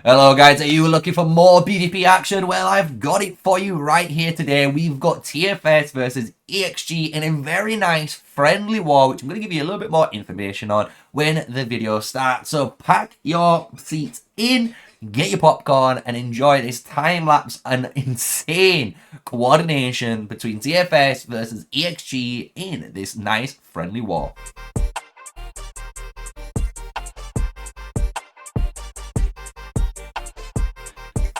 Hello guys, are you looking for more PvP action? Well, I've got it for you right here today. We've got TFS versus EXG in a very nice friendly war, which I'm going to give you a little bit more information on when the video starts. So pack your seats in, get your popcorn and enjoy this time-lapse and insane coordination between TFS versus EXG in this nice friendly war.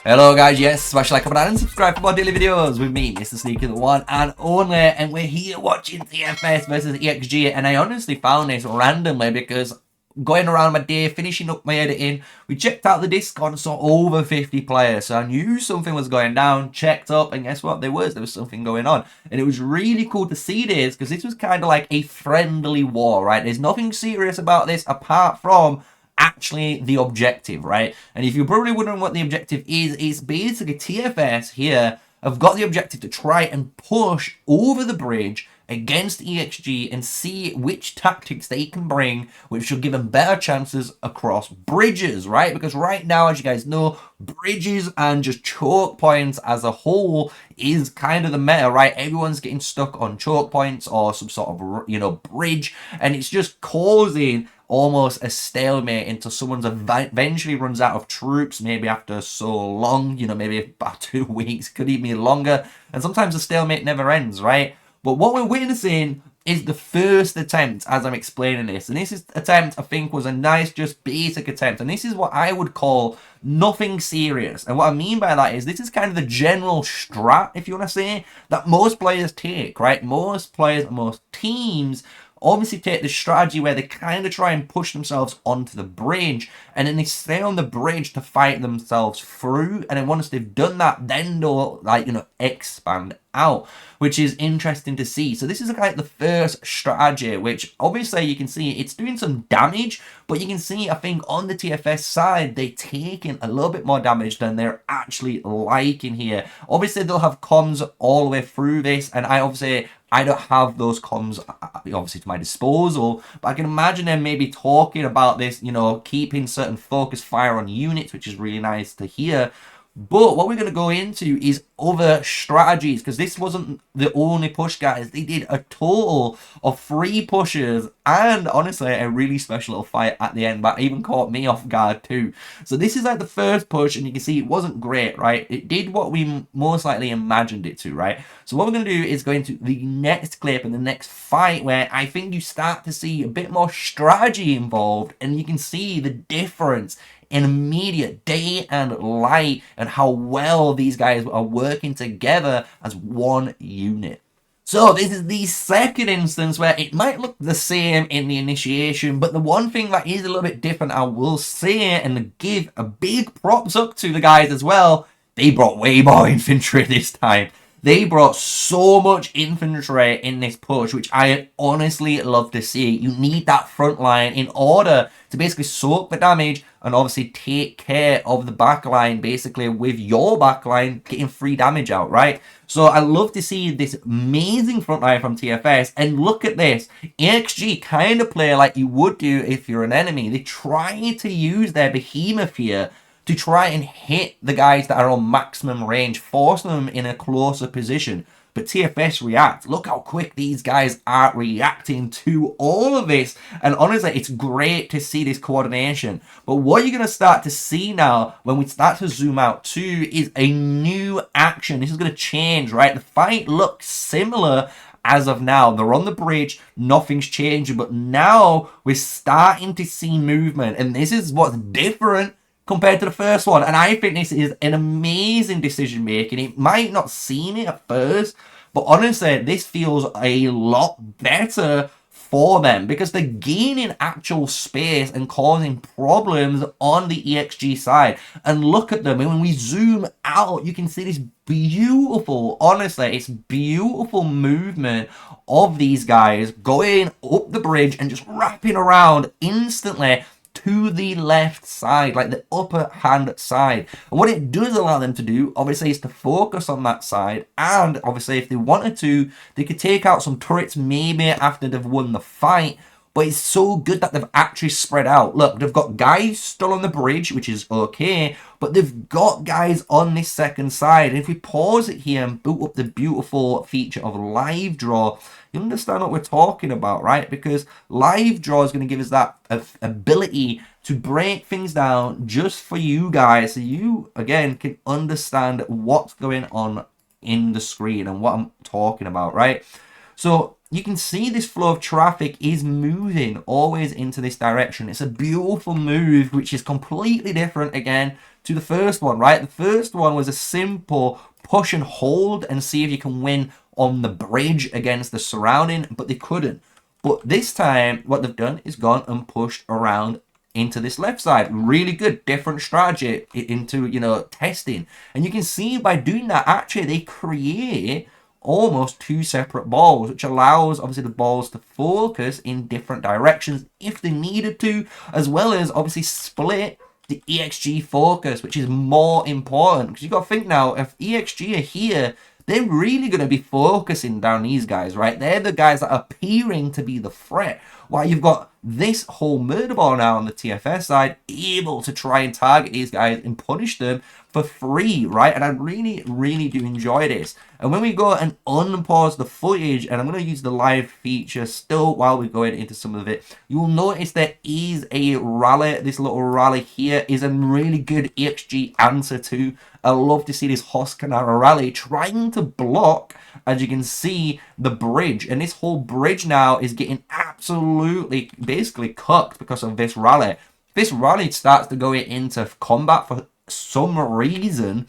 Hello guys, yes, smash like, comment, and subscribe for more daily videos with me, MrSneakyy, the one and only, and we're here watching TFS versus EXG, and I honestly found this randomly because going around my day, finishing up my editing, we checked out the Discord and saw over 50 players, so I knew something was going down, checked up, and guess what, there was something going on, and it was really cool to see this, because this was kind of like a friendly war, right? There's nothing serious about this apart from actually the objective, right? And if you're probably wondering what the objective is, it's basically TFS here have got the objective to try and push over the bridge against EXG and see which tactics they can bring, which should give them better chances across bridges, right? Because right now, as you guys know, bridges and just choke points as a whole is kind of the meta, right? Everyone's getting stuck on choke points or some sort of, you know, bridge, and it's just causing almost a stalemate until someone's eventually runs out of troops, maybe after so long, you know, maybe about 2 weeks, could even be longer, and sometimes the stalemate never ends, right? But what we're witnessing is the first attempt as I'm explaining this, and this attempt I think was a nice, just basic attempt, and this is what I would call nothing serious. And what I mean by that is this is kind of the general strat, if you want to say, that most players take, right? Most players, most teams obviously take the strategy where they kind of try and push themselves onto the bridge, and then they stay on the bridge to fight themselves through, and then once they've done that, then they'll, like, you know, expand out, which is interesting to see. So this is like the first strategy, which obviously you can see it's doing some damage, but you can see, I think, on the TFS side, they're taking a little bit more damage than they're actually liking here. Obviously, they'll have comms all the way through this, and I don't have those comms, obviously, to my disposal, but I can imagine them maybe talking about this, you know, keeping certain focus fire on units, which is really nice to hear. But what we're going to go into is other strategies, because this wasn't the only push, guys. They did a total of 3 pushes, and honestly, a really special little fight at the end, but even caught me off guard too. So this is like the first push, and you can see it wasn't great, right? It did what we most likely imagined it to, right? So what we're going to do is go into the next clip and the next fight, where I think you start to see a bit more strategy involved, and you can see the difference in immediate day and light, and how well these guys are working together as one unit. So this is the second instance where it might look the same in the initiation, but the one thing that is a little bit different, I will say, and give a big props up to the guys as well, they brought way more infantry this time. They brought so much infantry in this push, which I honestly love to see. You need that front line in order to basically soak the damage and obviously take care of the back line, basically with your back line getting free damage out, right? So I love to see this amazing front line from TFS, and look at this. EXG kind of play like you would do if you're an enemy. They try to use their behemoth here to try and hit the guys that are on maximum range, forcing them in a closer position. But TFS react. Look how quick these guys are reacting to all of this. And honestly, it's great to see this coordination. But what you're going to start to see now, when we start to zoom out too, is a new action. This is going to change, right? The fight looks similar as of now. They're on the bridge, nothing's changing. But now we're starting to see movement. And this is what's different compared to the first one, and I think this is an amazing decision making. It might not seem it at first, but honestly, this feels a lot better for them, because they're gaining actual space and causing problems on the EXG side. And look at them, and when we zoom out, you can see this beautiful, honestly, it's beautiful movement of these guys going up the bridge and just wrapping around instantly to the left side, like the upper hand side. And what it does allow them to do, obviously, is to focus on that side. And obviously, if they wanted to, they could take out some turrets maybe after they've won the fight. but it's so good that they've actually spread out. Look, they've got guys still on the bridge, which is okay, but they've got guys on this second side. And if we pause it here and boot up the beautiful feature of live draw, you understand what we're talking about, right? Because live draw is going to give us that ability to break things down just for you guys, so you again can understand what's going on in the screen and what I'm talking about, right? So you can see this flow of traffic is moving always into this direction. It's a beautiful move, which is completely different again to the first one, right? The first one was a simple push and hold and see if you can win on the bridge against the surrounding, but they couldn't. But this time, what they've done is gone and pushed around into this left side. Really good, different strategy into, you know, testing. And you can see by doing that, actually, they create almost two separate balls, which allows obviously the balls to focus in different directions if they needed to, as well as obviously split the EXG focus, which is more important. Because you've got to think now, if EXG are here, they're really going to be focusing down these guys, right? They're the guys that are appearing to be the threat. While you've got this whole murder ball now on the TFS side, able to try and target these guys and punish them for free, right? And I really, really do enjoy this. And when we go and unpause the footage, and I'm going to use the live feature still while we're going into some of it, you will notice there is a rally. This little rally here is a really good EXG answer to. I love to see this Hoskanara rally trying to block, as you can see, the bridge. And this whole bridge now is getting absolutely basically cooked because of this rally. If this rally starts to go into combat for some reason,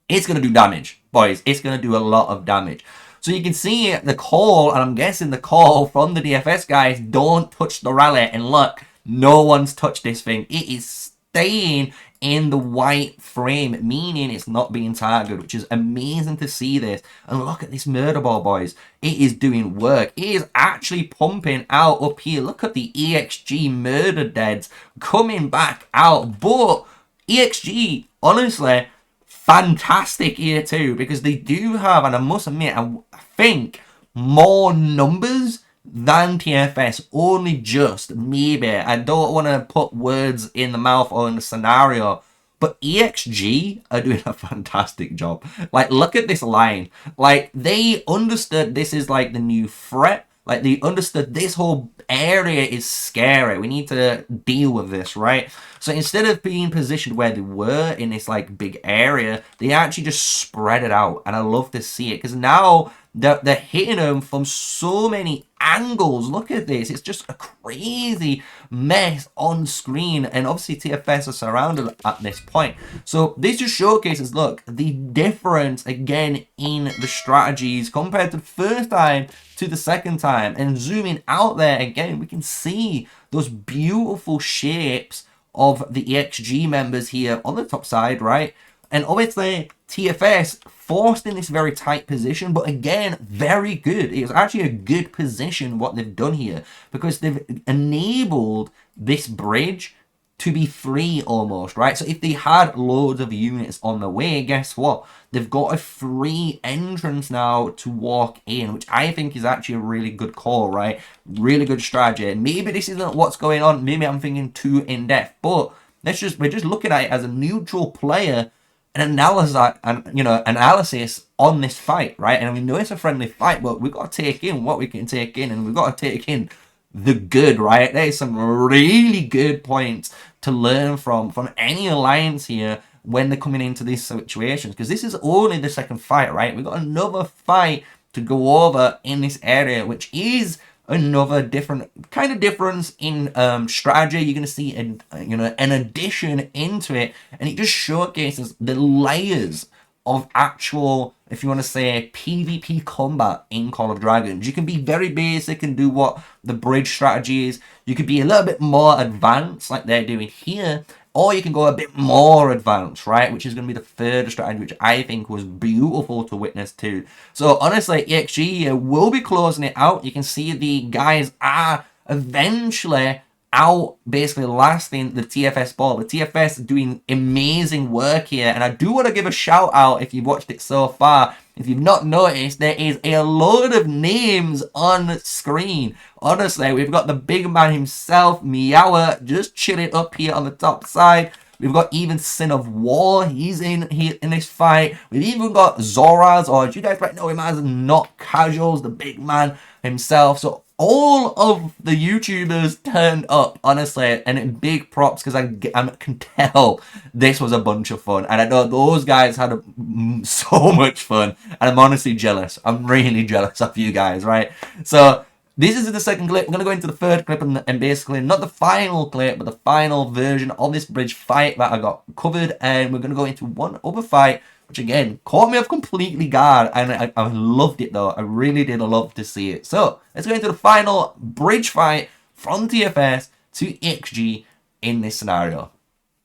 it's going to do damage, boys. It's going to do a lot of damage. So you can see the call, and I'm guessing the call from the DFS guys, don't touch the rally. And look, no one's touched this thing. It is staying in the white frame, meaning it's not being targeted, which is amazing to see this. And look at this murder ball, boys. It is doing work. It is actually pumping out up here. Look at the EXG murder deads coming back out. But EXG, honestly, fantastic here too, because they do have, and I must admit, I think more numbers than TFS, only just, maybe. I don't want to put words in the mouth or in the scenario, but EXG are doing a fantastic job. Like, look at this line. Like, they understood this is like the new threat. Like, they understood this whole area is scary. We need to deal with this, right? So instead of being positioned where they were in this, like, big area, they actually just spread it out. And I love to see it, because now they're hitting them from so many angles. Look at this. It's just a crazy mess on screen. And obviously TFS are surrounded at this point. So this just showcases, look, the difference again in the strategies compared to the first time to the second time. And zooming out there again, we can see those beautiful shapes of the EXG members here on the top side, right? And obviously TFS forced in this very tight position, but again, very good. It was actually a good position what they've done here, because they've enabled this bridge to be free almost, right? So if they had loads of units on the way, guess what? They've got a free entrance now to walk in, which I think is actually a really good call, right? Really good strategy. And maybe this isn't what's going on. Maybe I'm thinking too in depth, but we're just looking at it as a neutral player, an analysis on this fight, right? And we know it's a friendly fight, but we've got to take in what we can take in, and we've got to take in the good, right? There's some really good points to learn from any alliance here when they're coming into these situations, because this is only the second fight, right? We've got another fight to go over in this area, which is another different kind of difference in strategy. You're going to see an addition into it, and it just showcases the layers of actual, if you want to say, PvP combat in Call of Dragons. You can be very basic and do what the bridge strategy is. You could be a little bit more advanced like they're doing here, or you can go a bit more advanced, right? Which is going to be the third strategy, which I think was beautiful to witness too. So honestly, EXG will be closing it out. You can see the guys are eventually out basically lasting the TFS ball. The TFS doing amazing work here, and I do want to give a shout out if you've watched it so far. If you've not noticed, there is a load of names on screen. Honestly, we've got the big man himself, MEOWER, just chilling up here on the top side. We've got even Sin of War. He's in here in this fight. We've even got Zoraz, or you guys might know him as Not Casuals, the big man himself. So all of the YouTubers turned up, honestly, and big props because I can tell this was a bunch of fun. And I know those guys had so much fun. And I'm honestly jealous. I'm really jealous of you guys, right? So this is the second clip. I'm going to go into the third clip and basically not the final clip, but the final version of this bridge fight that I got covered. And we're going to go into one other fight, which again, caught me off completely guard. And I loved it though. I really did love to see it. So let's go into the final bridge fight from TFS to EXG in this scenario.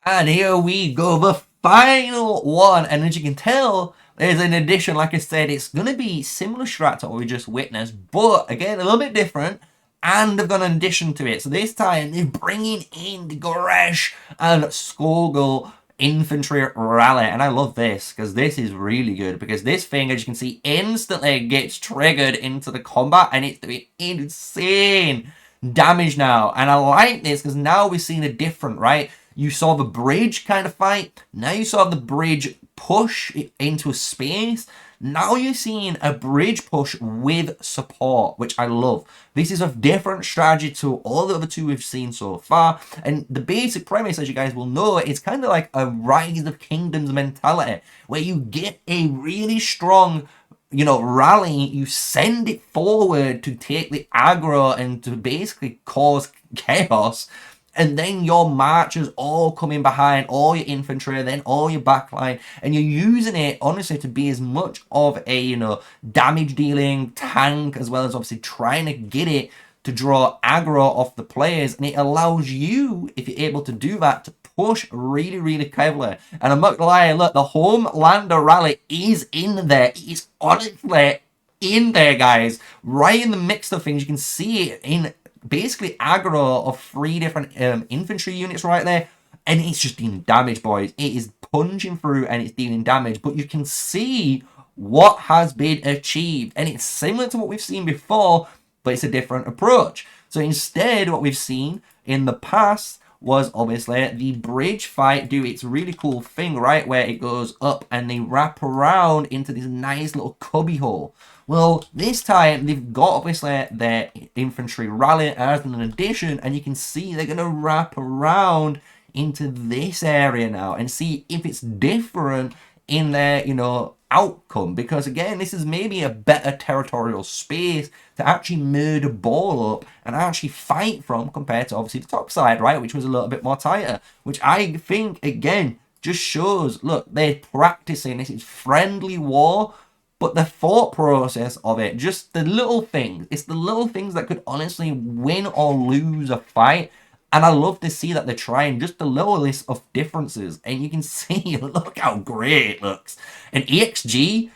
And here we go, the final one. And as you can tell, there's an addition, like I said, it's going to be similar strat to what we just witnessed, but again, a little bit different, and they've got an addition to it. So this time, they're bringing in the Goresh and Skogul infantry rally, and I love this, because this is really good, because this thing, as you can see, instantly gets triggered into the combat, and it's doing insane damage now, and I like this, because now we're seeing a different, right? You saw the bridge kind of fight, now you saw the bridge push into a space. Now you're seeing a bridge push with support, which I love. This is a different strategy to all the other two we've seen so far. And the basic premise, as you guys will know, is kind of like a Rise of Kingdoms mentality, where you get a really strong, you know, rally, you send it forward to take the aggro and to basically cause chaos. And then your marchers all coming behind, all your infantry, then all your backline, and you're using it, honestly, to be as much of a, you know, damage dealing tank, as well as obviously trying to get it to draw aggro off the players, and it allows you, if you're able to do that, to push really, really cleverly. And I'm not gonna lie, look, the Homelander rally is in there. It's honestly in there, guys. Right in the mix of things, you can see it in basically aggro of 3 different infantry units right there, and it's just dealing damage, boys. It is punching through and it's dealing damage, but you can see what has been achieved, and it's similar to what we've seen before, but it's a different approach. So instead, what we've seen in the past was obviously the bridge fight do its really cool thing, right, where it goes up and they wrap around into this nice little cubby hole. Well, this time they've got obviously their infantry rally as an addition, and you can see they're going to wrap around into this area now and see if it's different in their, you know, outcome, because again, this is maybe a better territorial space to actually murder ball up and actually fight from, compared to obviously the top side, right, which was a little bit more tighter, which I think again just shows, look, they're practicing, this is friendly war, but the thought process of it, just the little things, it's the little things that could honestly win or lose a fight. And I love to see that they're trying just the little list of differences. And you can see, look how great it looks. And EXG,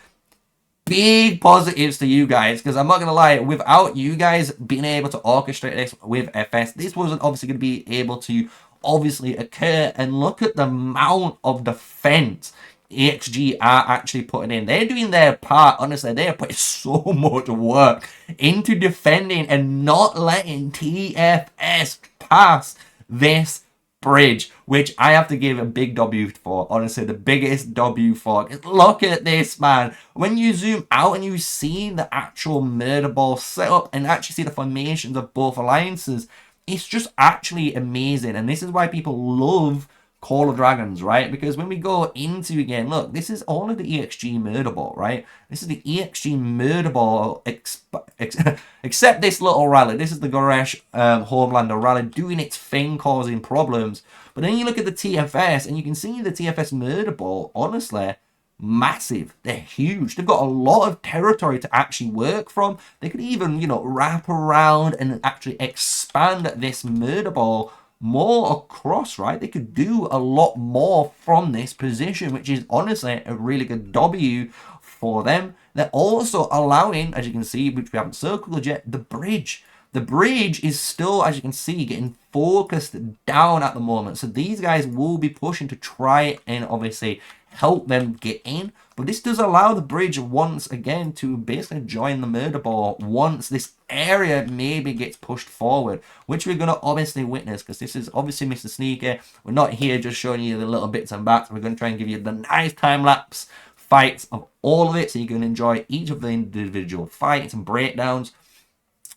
big positives to you guys. Because I'm not going to lie, without you guys being able to orchestrate this with FS, this wasn't obviously going to be able to obviously occur. And look at the amount of defense EXG are actually putting in. They're doing their part. Honestly, they are putting so much work into defending and not letting TFS pass this bridge, which I have to give a big W for. Honestly, the biggest W for. Look at this, man. When you zoom out and you see the actual murder ball setup and actually see the formations of both alliances, it's just actually amazing. And this is why people love Call of Dragons, right? Because when we go into, again, look, this is all of the EXG murder ball, right? This is the EXG murder ball, except this little rally. This is the Goresh Homelander rally doing its thing, causing problems. But then you look at the TFS, and you can see the TFS murder ball, honestly, massive. They're huge. They've got a lot of territory to actually work from. They could even, you know, wrap around and actually expand this murder ball more across, right? They could do a lot more from this position, which is honestly a really good W for them. They're also allowing, as you can see, which we haven't circled yet, the bridge the bridge is still, as you can see, getting focused down at the moment. So these guys will be pushing to try and obviously help them get in. But this does allow the bridge once again to basically join the murder ball once this area maybe gets pushed forward, which we're going to obviously witness, because this is obviously MrSneakyy. We're not here just showing you the little bits and bats. We're going to try and give you the nice time-lapse fights of all of it, so you can enjoy each of the individual fights and breakdowns.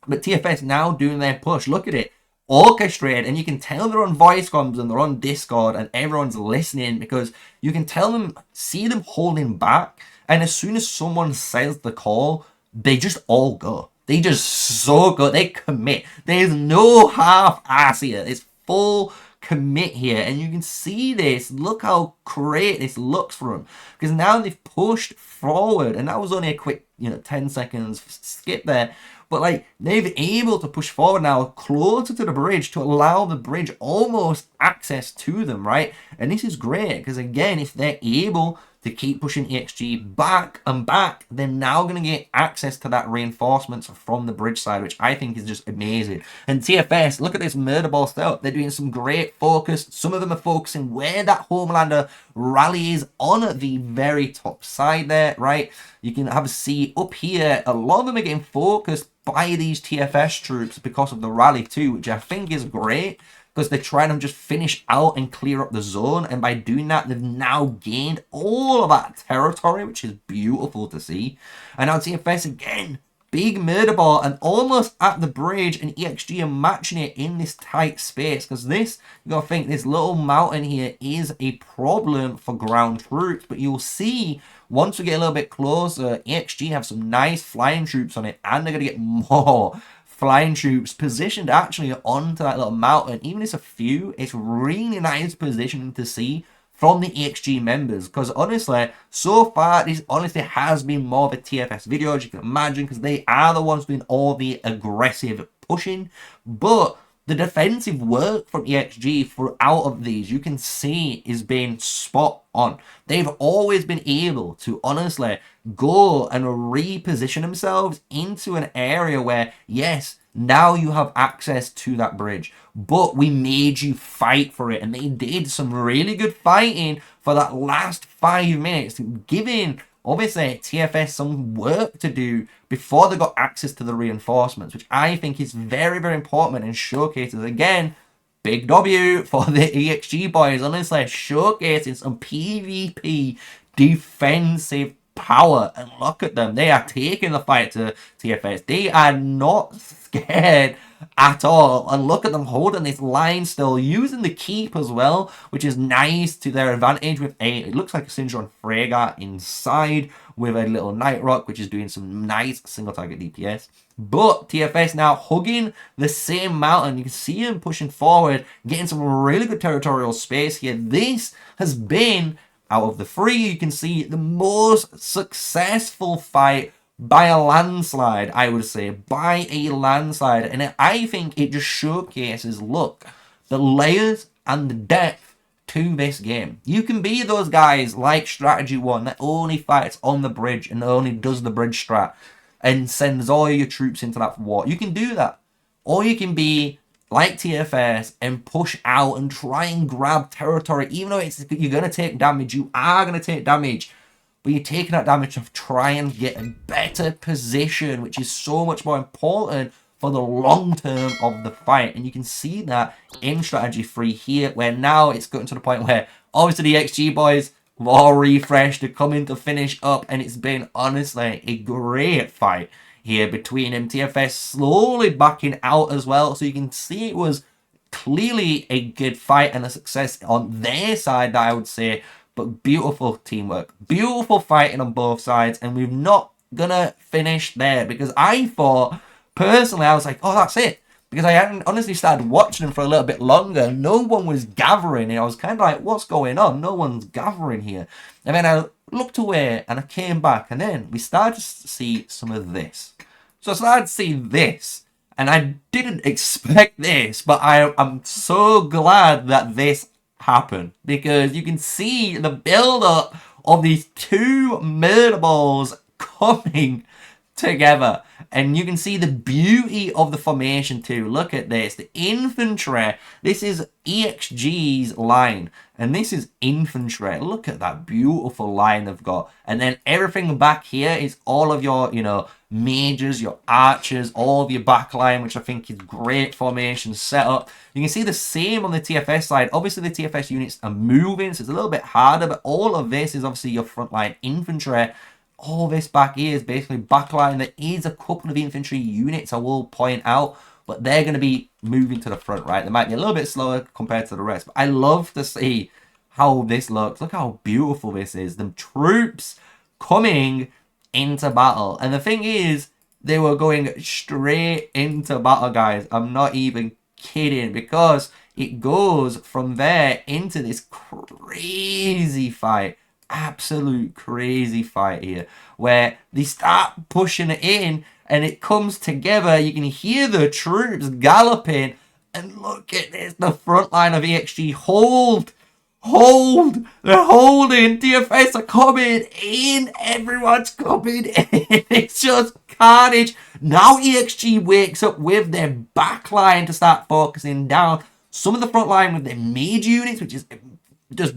But TFS now doing their push. Look at it. Orchestrated, and you can tell they're on voice comms and they're on Discord and everyone's listening, because you can tell them, see them holding back, and as soon as someone says the call, they just all go. They just so go. They commit. There's no half-ass here. It's full commit here, and you can see this. Look how great this looks for them, because now they've pushed forward, and that was only a quick 10 seconds skip there. But like, they've able to push forward now closer to the bridge to allow the bridge almost access to them, right? And this is great, because again, if they're able to keep pushing EXG back and back, they're now going to get access to that reinforcements from the bridge side, which I think is just amazing. And TFS, look at this murder ball setup. They're doing some great focus. Some of them are focusing where that Homelander rally is on the very top side there, right? You can have a see up here. A lot of them are getting focused by these TFS troops because of the rally too, which I think is great, because they're trying to just finish out and clear up the zone, and by doing that, they've now gained all of that territory, which is beautiful to see. And now TFS again, big murder ball, and almost at the bridge, and EXG are matching it in this tight space, because this, you gotta think, this little mountain here is a problem for ground troops, but you'll see once we get a little bit closer, EXG have some nice flying troops on it, and they're gonna get more flying troops positioned actually onto that little mountain. Even if it's a few, it's really nice positioning to see from the EXG members, because honestly, so far, this honestly has been more of a TFS video, as you can imagine, because they are the ones doing all the aggressive pushing. But the defensive work from EXG throughout of these, you can see, is being spot on. They've always been able to honestly go and reposition themselves into an area where, yes, now you have access to that bridge, but we made you fight for it. And they did some really good fighting for that last 5 minutes, giving obviously TFS some work to do before they got access to the reinforcements, which I think is very, very important and showcases, again, big W for the EXG boys, honestly, showcasing some PvP defensive power. And look at them, they are taking the fight to TFS. They are not scared at all, and look at them holding this line still, using the keep as well, which is nice to their advantage with it looks like a Syndron Fragor inside with a little Night Rock, which is doing some nice single target DPS. But TFS now hugging the same mountain. You can see him pushing forward, getting some really good territorial space here. This has been, out of the three, you can see the most successful fight by a landslide, I would say, by a landslide. And I think it just showcases, look, the layers and the depth to this game. You can be those guys like Strategy 1 that only fights on the bridge and only does the bridge strat and sends all your troops into that war. You can do that. Or you can be like TFS and push out and try and grab territory, even though you're going to take damage. You are going to take damage, but you're taking that damage to try and get a better position, which is so much more important for the long term of the fight. And you can see that in Strategy 3 here, where now it's gotten to the point where obviously the XG boys have all refreshed, they're coming to finish up, and it's been honestly a great fight here between them. TFS slowly backing out as well, so you can see it was clearly a good fight and a success on their side, I would say. But beautiful teamwork, beautiful fighting on both sides, and we're not gonna finish there, because I thought, personally, I was like, oh, that's it, because I hadn't honestly started watching them for a little bit longer. No one was gathering, and I was kind of like, what's going on? No one's gathering here. And then I looked away, and I came back, and then we started to see some of this. So I started to see this, and I didn't expect this, but I'm so glad that this happened, because you can see the build-up of these two murder balls coming together. And you can see the beauty of the formation too. Look at this. The infantry. This is EXG's line. And this is infantry. Look at that beautiful line they've got. And then everything back here is all of your, you know, mages, your archers, all of your backline, which I think is great formation setup. You can see the same on the TFS side. Obviously, the TFS units are moving, so it's a little bit harder. But all of this is obviously your frontline infantry. All this back here is basically backline. There is a couple of infantry units I will point out, but they're going to be moving to the front, right? They might be a little bit slower compared to the rest, but I love to see how this looks. Look how beautiful this is. The troops coming into battle. And the thing is, they were going straight into battle, guys. I'm not even kidding, because it goes from there into this crazy fight. Absolute crazy fight here, where they start pushing it in and it comes together. You can hear the troops galloping, and look at this, the front line of EXG. Hold, they're holding. TFS are coming in, everyone's coming in. It's just carnage. Now EXG wakes up with their backline to start focusing down some of the front line with their mage units, which is just...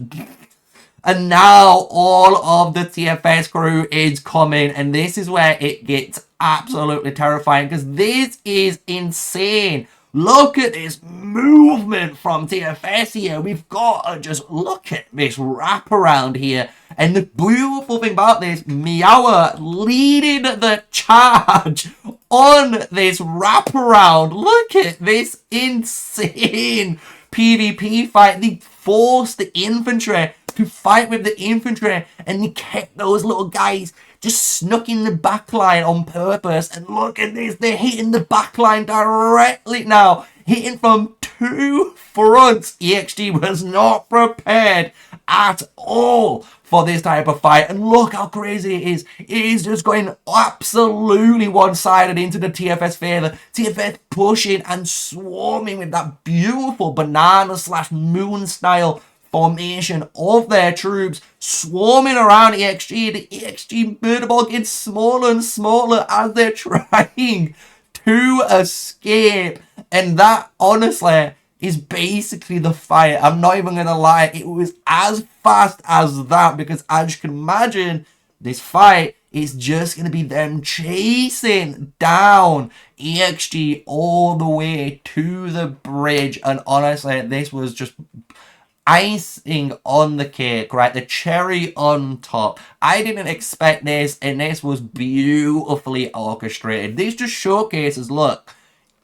And now all of the TFS crew is coming, and this is where it gets absolutely terrifying, because this is insane. Look at this movement from TFS here. We've got to just look at this wraparound here. And the beautiful thing about this, MEOWER leading the charge on this wraparound. Look at this insane PvP fight. They forced the infantry to fight with the infantry, and they kept those little guys just snuck in the backline on purpose. And look at this, they're hitting the backline directly now, hitting from two fronts. EXG was not prepared at all for this type of fight, and look how crazy it is. It is just going absolutely one-sided into the TFS favor. TFS pushing and swarming with that beautiful banana slash moon style formation of their troops, swarming around EXG. The EXG murder ball gets smaller and smaller as they're trying to escape. And that, honestly, is basically the fight. I'm not even going to lie. It was as fast as that, because as you can imagine, this fight is just going to be them chasing down EXG all the way to the bridge. And honestly, this was just icing on the cake, right? The cherry on top. I didn't expect this, and this was beautifully orchestrated. This just showcases, look,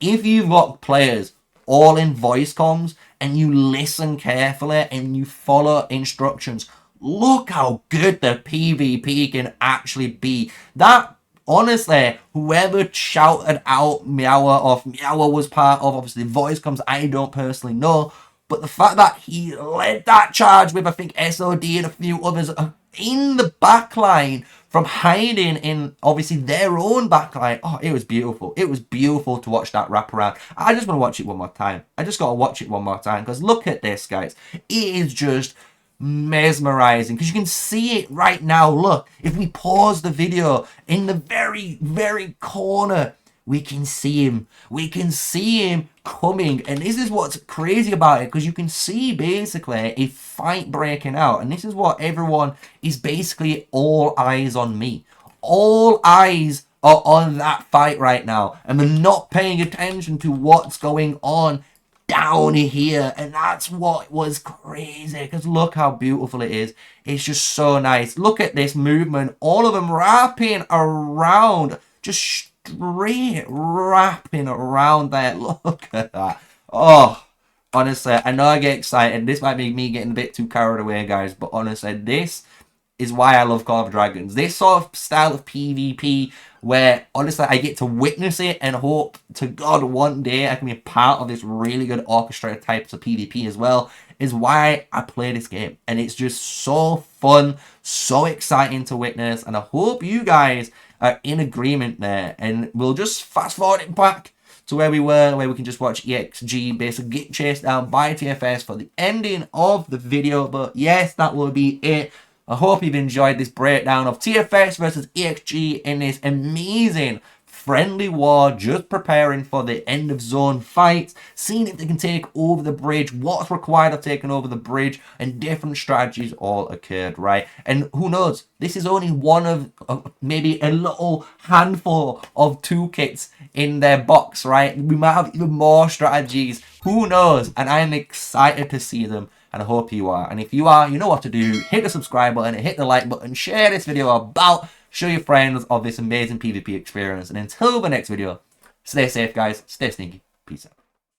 if you've got players all in voice comms and you listen carefully and you follow instructions, look how good the PvP can actually be. That, honestly, whoever shouted out MEOWER, or if MEOWER was part of, obviously, voice comms, I don't personally know. But the fact that he led that charge with, I think, SOD and a few others in the backline from hiding in, obviously, their own backline. Oh, it was beautiful. It was beautiful to watch that wraparound. I just want to watch it one more time. I just got to watch it one more time, because look at this, guys. It is just mesmerizing, because you can see it right now. Look, if we pause the video, in the very, very corner, we can see him. We can see him coming. And this is what's crazy about it, because you can see basically a fight breaking out. And this is what everyone is basically all eyes on me. All eyes are on that fight right now. And they're not paying attention to what's going on down here. And that's what was crazy, because look how beautiful it is. It's just so nice. Look at this movement. All of them wrapping around, just straight wrapping around there. Look at that. Oh, honestly, I know I get excited. This might be me getting a bit too carried away, guys, but honestly, this is why I love Call of Dragons. This sort of style of PvP where, honestly, I get to witness it and hope to God one day I can be a part of this really good orchestrated types of PvP as well, is why I play this game. And it's just so fun, so exciting to witness, and I hope you guys are in agreement there. And we'll just fast forward it back to where we were, where we can just watch EXG basically get chased down by TFS for the ending of the video. But yes, that will be it. I hope you've enjoyed this breakdown of TFS versus EXG in this amazing friendly war, just preparing for the end of zone fights, seeing if they can take over the bridge, what's required of taking over the bridge, and different strategies all occurred, right? And who knows, this is only one of maybe a little handful of toolkits in their box, right? We might have even more strategies, who knows? And I'm excited to see them, and I hope you are. And if you are, you know what to do. Hit the subscribe button, hit the like button, share this video about, show your friends of this amazing PvP experience. And until the next video, stay safe, guys. Stay sneaky. Peace out.